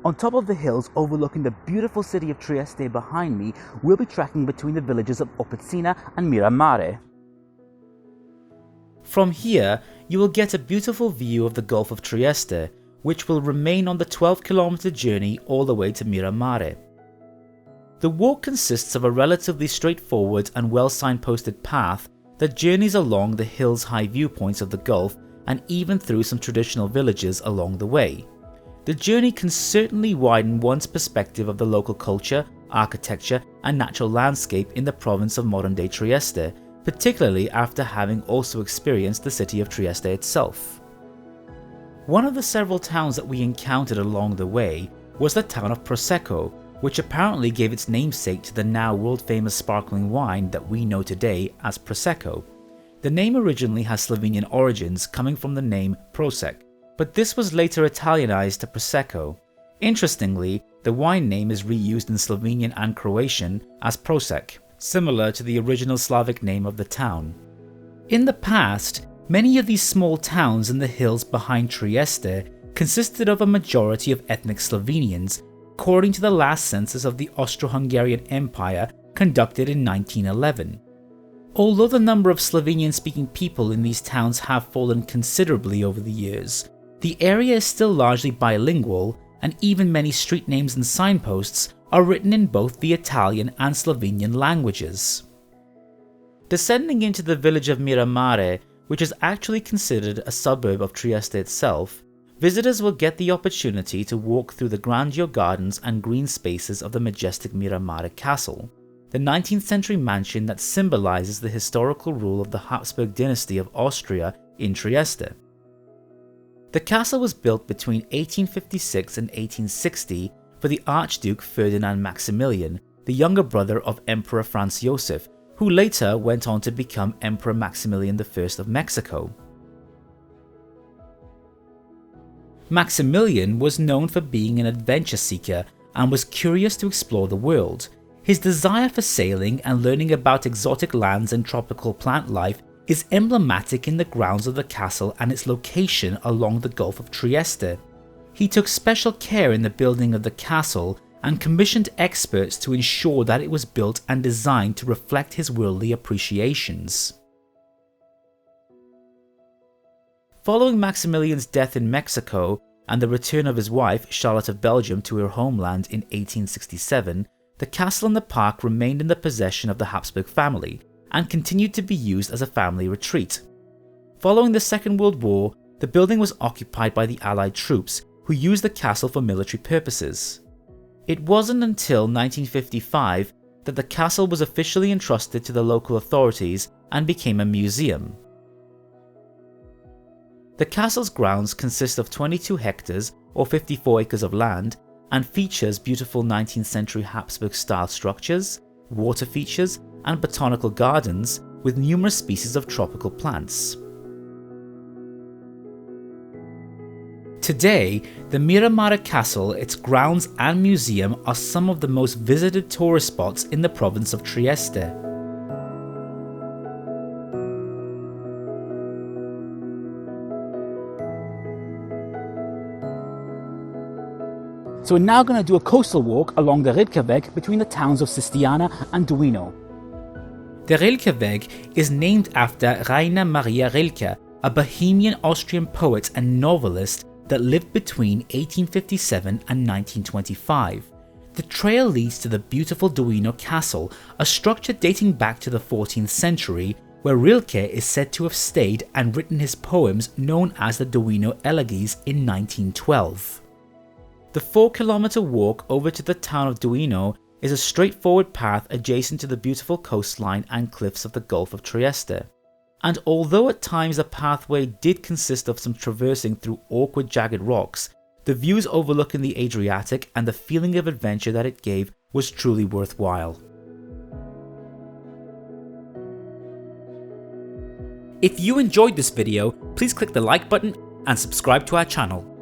On top of the hills overlooking the beautiful city of Trieste behind me, we'll be trekking between the villages of Opicina and Miramare. From here, you will get a beautiful view of the Gulf of Trieste, which will remain on the 12-kilometer journey all the way to Miramare. The walk consists of a relatively straightforward and well signposted path that journeys along the hill's high viewpoints of the Gulf and even through some traditional villages along the way. The journey can certainly widen one's perspective of the local culture, architecture and natural landscape in the province of modern-day Trieste, particularly after having also experienced the city of Trieste itself. One of the several towns that we encountered along the way was the town of Prosecco, which apparently gave its namesake to the now world-famous sparkling wine that we know today as Prosecco. The name originally has Slovenian origins, coming from the name Prosek, but this was later Italianized to Prosecco. Interestingly, the wine name is reused in Slovenian and Croatian as Prosek, similar to the original Slavic name of the town. In the past, many of these small towns in the hills behind Trieste consisted of a majority of ethnic Slovenians, according to the last census of the Austro-Hungarian Empire conducted in 1911. Although the number of Slovenian-speaking people in these towns have fallen considerably over the years, the area is still largely bilingual, and even many street names and signposts are written in both the Italian and Slovenian languages. Descending into the village of Miramare, which is actually considered a suburb of Trieste itself, visitors will get the opportunity to walk through the grandeur gardens and green spaces of the majestic Miramare Castle, the 19th century mansion that symbolises the historical rule of the Habsburg dynasty of Austria in Trieste. The castle was built between 1856 and 1860 for the Archduke Ferdinand Maximilian, the younger brother of Emperor Franz Joseph, who later went on to become Emperor Maximilian I of Mexico. Maximilian was known for being an adventure seeker and was curious to explore the world. His desire for sailing and learning about exotic lands and tropical plant life is emblematic in the grounds of the castle and its location along the Gulf of Trieste. He took special care in the building of the castle and commissioned experts to ensure that it was built and designed to reflect his worldly appreciations. Following Maximilian's death in Mexico and the return of his wife, Charlotte of Belgium, to her homeland in 1867, the castle and the park remained in the possession of the Habsburg family and continued to be used as a family retreat. Following the Second World War, the building was occupied by the Allied troops, who used the castle for military purposes. It wasn't until 1955 that the castle was officially entrusted to the local authorities and became a museum. The castle's grounds consist of 22 hectares or 54 acres of land and features beautiful 19th century Habsburg style structures, water features and botanical gardens with numerous species of tropical plants. Today, the Miramare Castle, its grounds and museum are some of the most visited tourist spots in the province of Trieste. So we're now going to do a coastal walk along the Rilke-Weg between the towns of Sistiana and Duino. The Rilke-Weg is named after Rainer Maria Rilke, a Bohemian Austrian poet and novelist that lived between 1857 and 1925. The trail leads to the beautiful Duino Castle, a structure dating back to the 14th century, where Rilke is said to have stayed and written his poems known as the Duino Elegies in 1912. The 4-kilometer walk over to the town of Duino is a straightforward path adjacent to the beautiful coastline and cliffs of the Gulf of Trieste. And although at times the pathway did consist of some traversing through awkward jagged rocks, the views overlooking the Adriatic and the feeling of adventure that it gave was truly worthwhile. If you enjoyed this video, please click the like button and subscribe to our channel.